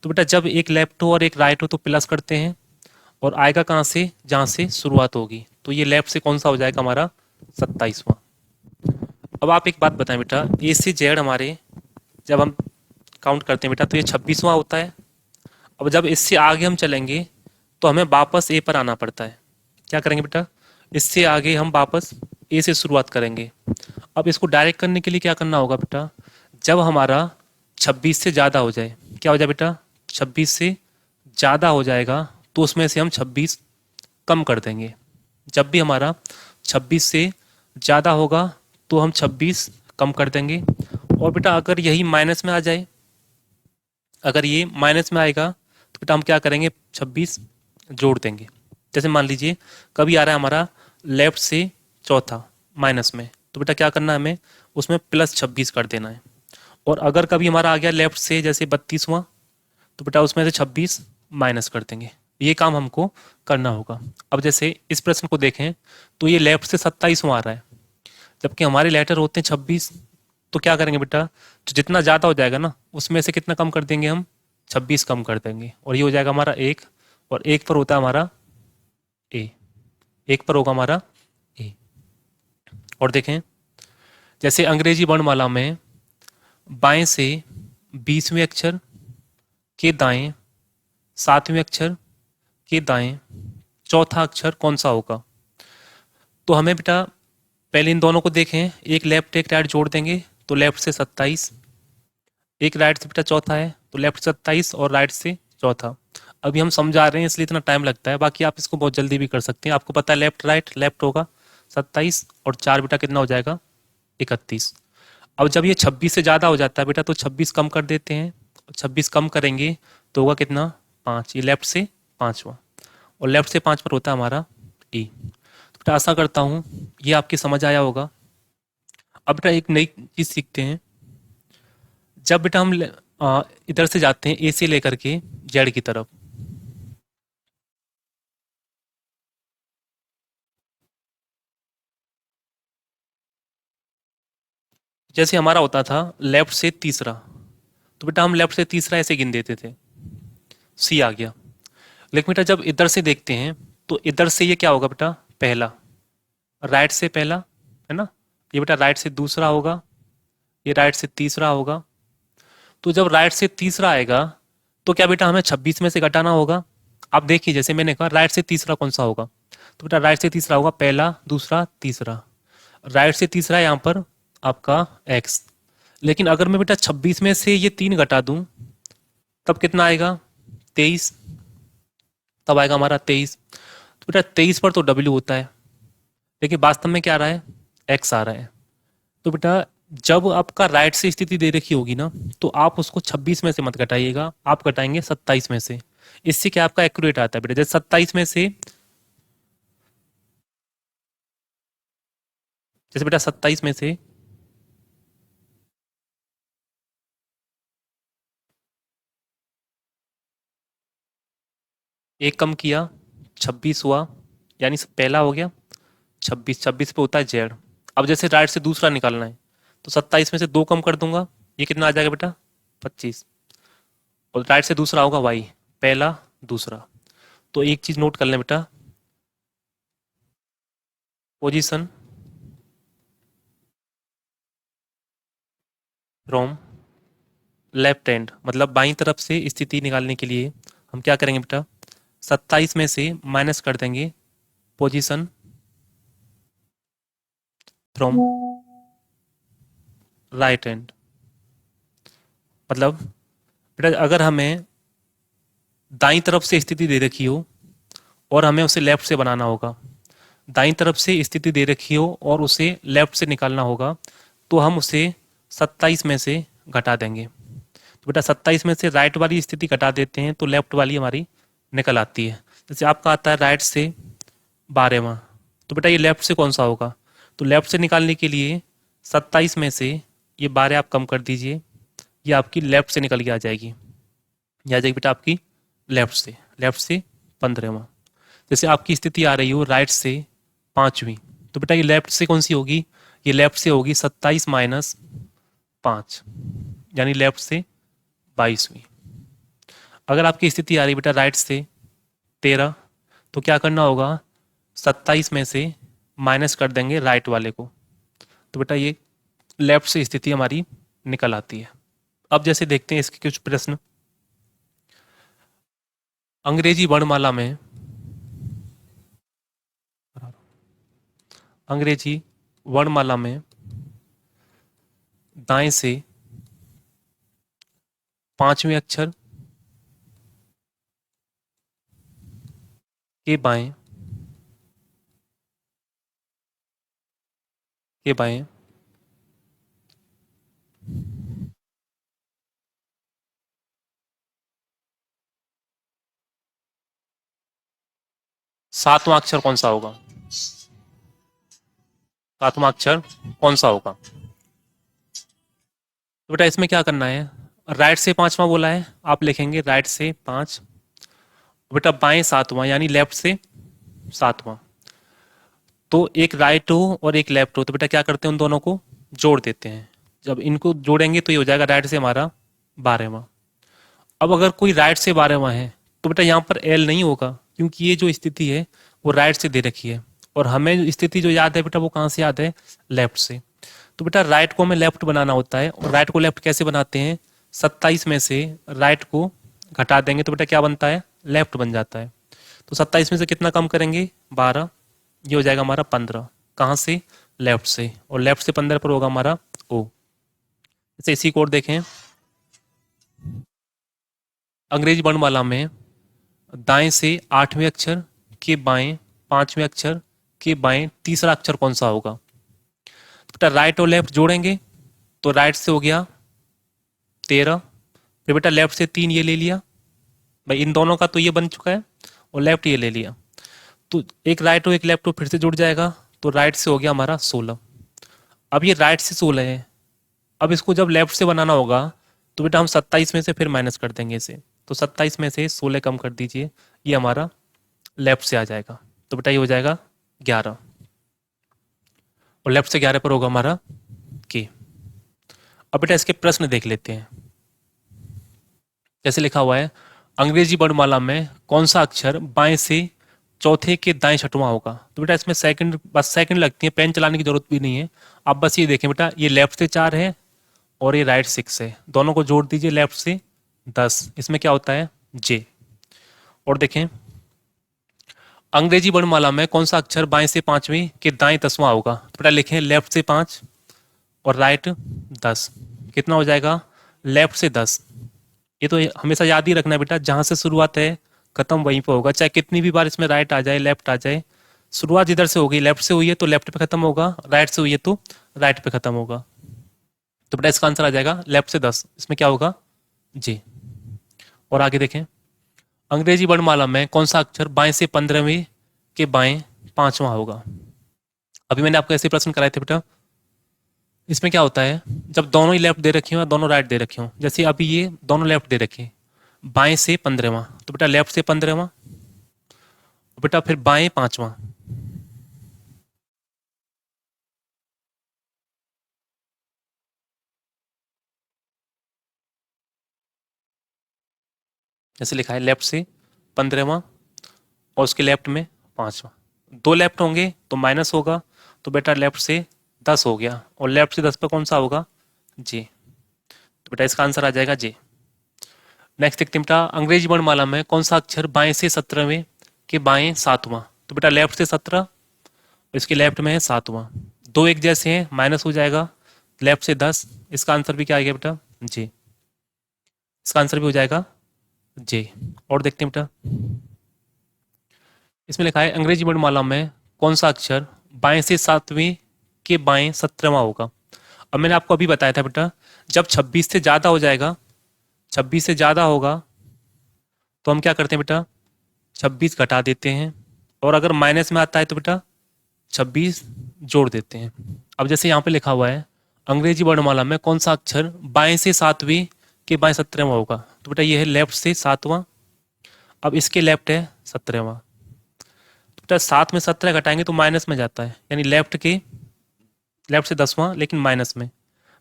तो बेटा जब एक लेफ्ट हो और एक राइट हो तो प्लस करते हैं, और आएगा कहाँ से, जहाँ से शुरुआत होगी। तो ये लेफ्ट से कौन सा हो जाएगा हमारा 27वां। अब आप एक बात बताएं बेटा, ए से जेड हमारे जब हम काउंट करते हैं बेटा तो ये 26वां होता है। अब जब इससे आगे हम चलेंगे तो हमें वापस ए पर आना पड़ता है। क्या करेंगे बेटा, इससे आगे हम वापस ए से शुरुआत करेंगे। अब इसको डायरेक्ट करने के लिए क्या करना होगा बेटा, जब हमारा 26 से ज़्यादा हो जाए, क्या हो जाए बेटा, 26 से ज़्यादा हो जाएगा तो उसमें से हम 26 कम कर देंगे। जब भी हमारा 26 से ज़्यादा होगा तो हम 26 कम कर देंगे। और बेटा अगर यही माइनस में आ जाए, अगर ये माइनस में आएगा तो बेटा हम क्या करेंगे, 26 जोड़ देंगे। जैसे मान लीजिए कभी आ रहा है हमारा लेफ्ट से चौथा माइनस में, तो बेटा क्या करना है, हमें उसमें प्लस 26 कर देना है। और अगर कभी हमारा आ गया लेफ्ट से जैसे 32वां, तो बेटा उसमें से 26 माइनस कर देंगे। ये काम हमको करना होगा। अब जैसे इस प्रश्न को देखें तो ये लेफ्ट से 27वां आ रहा है, जबकि हमारे लेटर होते हैं 26। तो क्या करेंगे बेटा, जो जितना ज़्यादा हो जाएगा ना उसमें से कितना कम कर देंगे हम, 26 कम कर देंगे। और ये हो जाएगा हमारा एक, और एक पर होता है हमारा ए, एक पर होगा हमारा ए। और देखें जैसे अंग्रेजी वर्णमाला में बाएं से 20वें अक्षर के दाएं 7वें अक्षर के दाएं चौथा अक्षर कौन सा होगा। तो हमें बेटा पहले इन दोनों को देखें, एक लेफ्ट एक राइट जोड़ देंगे तो लेफ्ट से 27, एक राइट से बेटा चौथा है तो लेफ्ट से 27 और राइट से चौथा। अभी हम समझा रहे हैं इसलिए इतना टाइम लगता है, बाकी आप इसको बहुत जल्दी भी कर सकते हैं। आपको पता है लेफ्ट राइट, लेफ्ट होगा 27 और 4 बेटा कितना हो जाएगा, 31। अब जब ये 26 से ज़्यादा हो जाता है बेटा तो 26 कम कर देते हैं, 26 कम करेंगे तो होगा कितना, 5। ये लेफ्ट से 5वां, और लेफ्ट से 5 पर होता है हमारा ई। तो बेटा आशा करता हूँ ये आपकी समझ आया होगा। अब बेटा एक नई चीज़ सीखते हैं। जब बेटा हम इधर से जाते हैं ए से लेकर के जेड की तरफ, जैसे हमारा होता था लेफ्ट से तीसरा, तो बेटा हम लेफ्ट से तीसरा ऐसे गिन देते थे, सी आ गया। लेकिन बेटा जब इधर से देखते हैं तो इधर से ये क्या होगा बेटा, पहला, राइट से पहला, है ना, ये बेटा राइट से दूसरा होगा, ये राइट से तीसरा होगा। तो जब राइट से तीसरा आएगा तो क्या बेटा हमें 26 में से घटाना होगा। आप देखिए जैसे मैंने कहा राइट से तीसरा कौन सा होगा, तो बेटा राइट से तीसरा होगा पहला दूसरा तीसरा। राइट से तीसरा यहाँ पर आपका एक्स। लेकिन अगर मैं बेटा 26 में से ये 3 घटा दूं तब कितना आएगा, 23, तब आएगा हमारा 23। तो बेटा 23 पर तो डब्ल्यू होता है, लेकिन वास्तव में क्या आ रहा है, एक्स आ रहा है। तो बेटा जब आपका राइट से स्थिति दे रखी होगी ना तो आप उसको 26 में से मत घटाइएगा, आप घटाएंगे 27 में से। इससे क्या आपका एक्यूरेट आता है बेटा, जैसे 27 में से, जैसे बेटा 27 में से एक कम किया 26 हुआ, यानी पहला हो गया 26, 26 पे होता है जेड। अब जैसे राइट से दूसरा निकालना है तो 27 में से 2 कम कर दूंगा, ये कितना आ जाएगा बेटा, 25। और राइट से दूसरा होगा वाई, पहला दूसरा। तो एक चीज नोट कर लें बेटा, पोजीशन फ्रॉम लेफ्ट हैंड, मतलब बाईं तरफ से स्थिति निकालने के लिए हम क्या करेंगे बेटा, 27 में से माइनस कर देंगे पोजीशन फ्रॉम राइट हैंड। मतलब बेटा अगर हमें दाईं तरफ से स्थिति दे रखी हो और हमें उसे लेफ्ट से बनाना होगा, दाईं तरफ से स्थिति दे रखी हो और उसे लेफ्ट से निकालना होगा, तो हम उसे 27 में से घटा देंगे। तो बेटा 27 में से राइट वाली स्थिति घटा देते हैं तो लेफ्ट वाली हमारी निकल आती है। जैसे आपका आता है राइट से 12वां, तो बेटा ये लेफ्ट से कौन सा होगा, तो लेफ्ट से निकालने के लिए 27 में से ये 12 आप कम कर दीजिए, ये आपकी लेफ्ट से निकल के आ जाएगी, ये आ जाएगी बेटा आपकी लेफ्ट से 15वां। जैसे आपकी स्थिति आ रही हो राइट से 5वीं, तो बेटा ये लेफ्ट से कौन सी होगी, ये लेफ्ट से होगी 27 माइनस 5, यानी लेफ्ट से 22वीं। अगर आपकी स्थिति आ रही बेटा राइट से 13, तो क्या करना होगा, 27 में से माइनस कर देंगे राइट वाले को, तो बेटा ये लेफ्ट से स्थिति हमारी निकल आती है। अब जैसे देखते हैं इसके कुछ प्रश्न। अंग्रेजी वर्णमाला में अंग्रेजी वर्णमाला में दाएं से पांचवें अक्षर के बाएं के बाएं सातवां अक्षर कौन सा होगा? सातवां अक्षर कौन सा होगा? तो बेटा इसमें क्या करना है, राइट से पांचवा बोला है, आप लिखेंगे राइट से पांच, बेटा बाएं सातवां यानी लेफ्ट से सातवां। तो एक राइट हो और एक लेफ्ट हो तो बेटा क्या करते हैं, उन दोनों को जोड़ देते हैं। जब इनको जोड़ेंगे तो ये हो जाएगा राइट से हमारा 12वां। अब अगर कोई राइट से 12वां है तो बेटा यहाँ पर एल नहीं होगा, क्योंकि ये जो स्थिति है वो राइट से दे रखी है, और हमें स्थिति जो याद है बेटा वो कहाँ से याद है, लेफ्ट से। तो बेटा राइट को हमें लेफ्ट बनाना होता है, और राइट को लेफ्ट कैसे बनाते हैं, 27 में से राइट को घटा देंगे तो बेटा क्या बनता है, लेफ्ट बन जाता है। तो 27 में से कितना कम करेंगे, 12, ये हो जाएगा हमारा 15। कहाँ से, लेफ्ट से, और लेफ्ट से 15 पर होगा हमारा ओ। जैसे इसी कोड देखें, अंग्रेजी वर्णमाला में दाएं से 8वें अक्षर के बाएं 5वें अक्षर के बाएं तीसरा अक्षर कौन सा होगा? तो बेटा राइट और लेफ्ट जोड़ेंगे तो राइट से हो गया 13, फिर बेटा लेफ्ट से 3 ये ले लिया, भाई इन दोनों का तो ये बन चुका है, और लेफ्ट ये ले लिया, तो एक राइट और एक लेफ्ट फिर से जुड़ जाएगा, तो राइट से हो गया हमारा 16। अब ये राइट से 16 है, अब इसको जब लेफ्ट से बनाना होगा तो बेटा हम 27 में से फिर माइनस कर देंगे इसे, तो 27 में से 16 कम कर दीजिए, ये हमारा लेफ्ट से आ जाएगा, तो बेटा ये हो जाएगा 11, और लेफ्ट से 11 पर होगा हमारा के। अब बेटा इसके प्रश्न देख लेते हैं। जैसे लिखा हुआ है, अंग्रेजी वर्णमाला में कौन सा अक्षर बाएं से चौथे के दाएं छठवां होगा? तो बेटा इसमें सेकंड, बस सेकंड लगती है, पेन चलाने की जरूरत भी नहीं है। आप बस ये देखें बेटा, ये लेफ्ट से 4 है और ये राइट 6 है, दोनों को जोड़ दीजिए, लेफ्ट से 10, इसमें क्या होता है, जे। और देखें, अंग्रेजी वर्णमाला में कौन सा अक्षर बाएं से पांचवें के दाएं 10वां होगा? तो बेटा लिखें लेफ्ट से 5 और राइट 10, कितना हो जाएगा, लेफ्ट से 10। ये तो हमेशा याद ही रखना है बेटा, जहां से शुरुआत है खत्म वहीं पर होगा, चाहे कितनी भी बार इसमें राइट आ जाए लेफ्ट आ जाए, शुरुआत जिधर से होगी, लेफ्ट से हुई है तो लेफ्ट पे खत्म होगा, राइट से हुई है तो राइट पे खत्म होगा। तो बेटा इसका आंसर आ जाएगा लेफ्ट से 10, इसमें क्या होगा, जी। और आगे देखें, अंग्रेजी वर्णमाला में कौन सा अक्षर बाएं से 15वें के बाएं 5वां होगा? अभी मैंने आपको ऐसे प्रश्न कराए थे बेटा, इसमें क्या होता है, जब दोनों ही लेफ्ट दे रखी हो दोनों राइट दे रखी हो, जैसे अभी ये दोनों लेफ्ट दे रखे, बाएं से 15वां, तो बेटा लेफ्ट से 15वां, बेटा फिर बाएं 5वां, जैसे लिखा है लेफ्ट से 15वां और उसके लेफ्ट में 5वां, दो लेफ्ट होंगे तो माइनस होगा, तो बेटा लेफ्ट से 10 हो गया, और लेफ्ट से 10 पे कौन सा होगा, जे। तो बेटा इसका आंसर आ जाएगा जे। नेक्स्ट देखते हैं बेटा, अंग्रेजी वर्णमाला में कौन सा अक्षर बाएं से 17वें के बाएं 7वां? तो बेटा लेफ्ट से 17, इसके लेफ्ट में है 7वां, दो एक जैसे हैं, माइनस हो जाएगा, लेफ्ट से 10, इसका आंसर भी क्या आ गया बेटा, जे। इसका आंसर भी हो जाएगा जे। और देखते हैं बेटा, इसमें लिखा है अंग्रेजी वर्णमाला में कौन सा अक्षर बाएं से 7वें के बाएं 17वां होगा? अब मैंने आपको अभी बताया था बेटा, जब 26 से ज्यादा हो जाएगा, 26 से ज्यादा होगा तो हम क्या करते हैं बेटा, 26 घटा देते हैं, और अगर माइनस में आता है तो बेटा 26 जोड़ देते हैं। अब जैसे यहाँ पे लिखा हुआ है, अंग्रेजी वर्णमाला में कौन सा अक्षर बाएं से 7वें के बाएं 17वां होगा? तो बेटा ये है लेफ्ट से 7वां, अब इसके लेफ्ट है 17वां, तो बेटा 7 में 17 घटाएंगे तो माइनस में जाता है, यानी लेफ्ट से 10वां लेकिन माइनस में।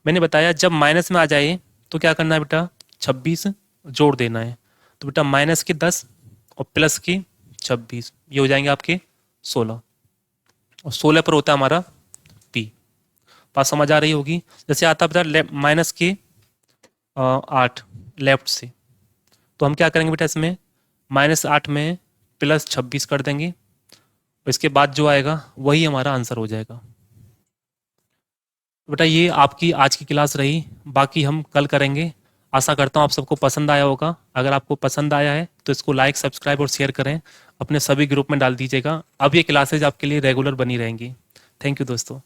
मैंने बताया जब माइनस में आ जाए तो क्या करना है बेटा, 26 जोड़ देना है, तो बेटा माइनस के 10 और प्लस की 26, ये हो जाएंगे आपके 16, और 16 पर होता है हमारा पी। बात समझ आ रही होगी। जैसे आता है बेटा माइनस के 8 लेफ्ट से, तो हम क्या करेंगे बेटा, इसमें -8 में +26 कर देंगे। इसके बाद जो आएगा वही हमारा आंसर हो जाएगा। बेटा ये आपकी आज की क्लास रही, बाकी हम कल करेंगे। आशा करता हूँ आप सबको पसंद आया होगा। अगर आपको पसंद आया है तो इसको लाइक, सब्सक्राइब और शेयर करें, अपने सभी ग्रुप में डाल दीजिएगा। अब ये क्लासेज आपके लिए रेगुलर बनी रहेंगी। थैंक यू दोस्तों।